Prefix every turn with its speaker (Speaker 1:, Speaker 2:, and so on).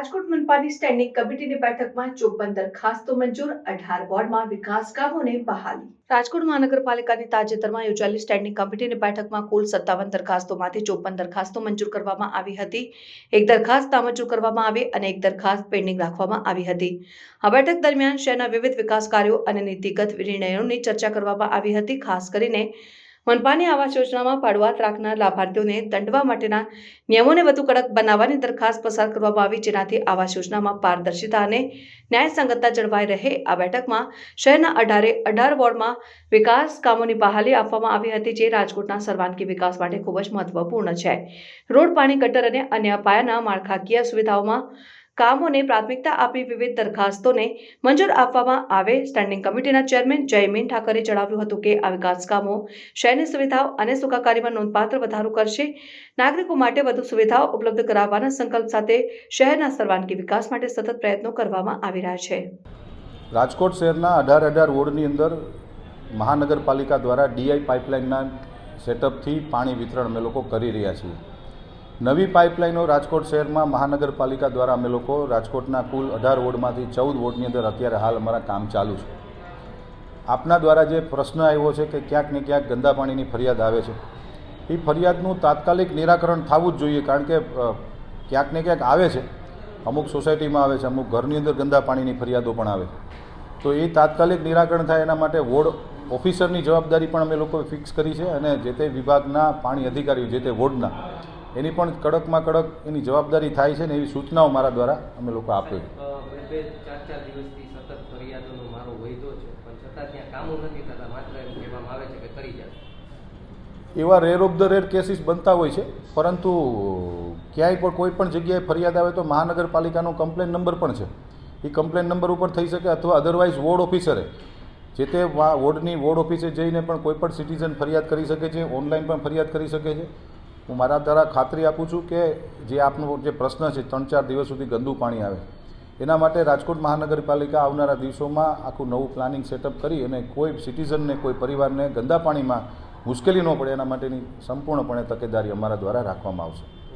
Speaker 1: Rajkot મનપાની standing કમિટીની બેઠકમાં 54 દરખાસ્તો મંજૂર, 18 વોર્ડમાં વિકાસ કામોને બહાલી। રાજકોટ મહાનગરપાલિકાની તાજેતરમાં યોજાયેલી સ્ટેન્ડિંગ કમિટીની બેઠકમાં કુલ 57 દરખાસ્તોમાંથી 54 દરખાસ્તો મંજૂર કરવામાં આવી હતી, એક દરખાસ્ત નામંજૂર કરવામાં આવી અને એક દરખાસ્ત પેન્ડિંગ રાખવામાં આવી હતી। આ બેઠક દરમિયાન શહેરના વિવિધ વિકાસ કાર્યો અને નીતિગત નિર્ણયોની ચર્ચા કરવામાં આવી હતી। ખાસ કરીને મનપાની આવાસ યોજનામાં ફાળવાત રાખનાર લાભાર્થીઓને દંડવા માટેના નિયમોને વધુ કડક બનાવવાની દરખાસ્ત પસાર કરવામાં આવી, જેનાથી આવાસ યોજનામાં પારદર્શિતા અને ન્યાયસંગતતા જળવાઈ રહે। આ બેઠકમાં શહેરના 18 વોર્ડમાં વિકાસ કામોની બહાલી આપવામાં આવી હતી, જે રાજકોટના સર્વાંગી વિકાસ માટે ખૂબ જ મહત્વપૂર્ણ છે। રોડ, પાણી, ગટર અને અન્ય પાયાના માળખાકીય સુવિધાઓમાં કામોને પ્રાથમિકતા આપી વિવિધ દરખાસ્તોને મંજૂર આપવામાં આવે। સ્ટેન્ડિંગ કમિટીના ચેરમેન જયમીન ઠાકરે જણાવ્યું હતું કે આ વિકાસ કામો શહેરની સુવિધાઓ અને સુખાકારીમાં નોંધપાત્ર વધારો કરશે। નાગરિકો માટે વધુ સુવિધાઓ ઉપલબ્ધ કરાવવાના સંકલ્પ સાથે શહેરના સર્વાંગી વિકાસ માટે સતત પ્રયત્નો કરવામાં આવી રહ્યા છે।
Speaker 2: રાજકોટ શહેરના 18 વોર્ડની અંદર મહાનગરપાલિકા દ્વારા ડીઆઈ પાઇપલાઇનના સેટઅપથી પાણી વિતરણ અમે લોકો કરી રહ્યા છીએ। નવી પાઇપલાઇનો રાજકોટ શહેરમાં મહાનગરપાલિકા દ્વારા અમે લોકો રાજકોટના કુલ 18 વોર્ડમાંથી 14 વોર્ડની અંદર અત્યારે હાલ અમારા કામ ચાલુ છે। આપના દ્વારા જે પ્રશ્ન આવ્યો છે કે ક્યાંક ને ક્યાંક ગંદા પાણીની ફરિયાદ આવે છે, એ ફરિયાદનું તાત્કાલિક નિરાકરણ થવું જ જોઈએ, કારણ કે ક્યાંક ને ક્યાંક આવે છે, અમુક સોસાયટીમાં આવે છે, અમુક ઘરની અંદર ગંદા પાણીની ફરિયાદો પણ આવે છે। તો એ તાત્કાલિક નિરાકરણ થાય એના માટે વોર્ડ ઓફિસરની જવાબદારી પણ અમે લોકોએ ફિક્સ કરી છે અને જે તે વિભાગના પાણી અધિકારીઓ જે તે વોર્ડના એની પણ કડકમાં કડક એની જવાબદારી થાય છે ને એવી સૂચનાઓ મારા દ્વારા અમે લોકો આપે છે।
Speaker 3: 2-4 દિવસથી સતત ફરિયાદોનો મારો વૈધો છે, પણ છતાં ત્યાં કામો નથી થતા, માત્ર એમ કહેવામાં આવે છે કે કરી જશે।
Speaker 2: એવા rare of the rare cases બનતા હોય છે, પરંતુ ક્યાંય પણ કોઈ પણ જગ્યાએ ફરિયાદ આવે તો મહાનગરપાલિકાનો કમ્પ્લેન નંબર પણ છે, એ કમ્પ્લેન નંબર ઉપર થઈ શકે, અથવા અધરવાઇઝ વોર્ડ ઓફિસરે જે તે વોર્ડની વોર્ડ ઓફિસે જઈને પણ કોઈ પણ સિટીઝન ફરિયાદ કરી શકે છે, ઓનલાઈન પણ ફરિયાદ કરી શકે છે। હું મારા દ્વારા ખાતરી આપું છું કે જે આપનો જે પ્રશ્ન છે 3-4 દિવસ સુધી ગંદુ પાણી આવે, એના માટે રાજકોટ મહાનગરપાલિકા આવનારા દિવસોમાં આખું નવું પ્લાનિંગ સેટઅપ કરી અને કોઈ સિટીઝનને, કોઈ પરિવારને ગંદા પાણીમાં મુશ્કેલી ન પડે એના માટેની સંપૂર્ણપણે તકેદારી અમારા દ્વારા રાખવામાં આવશે।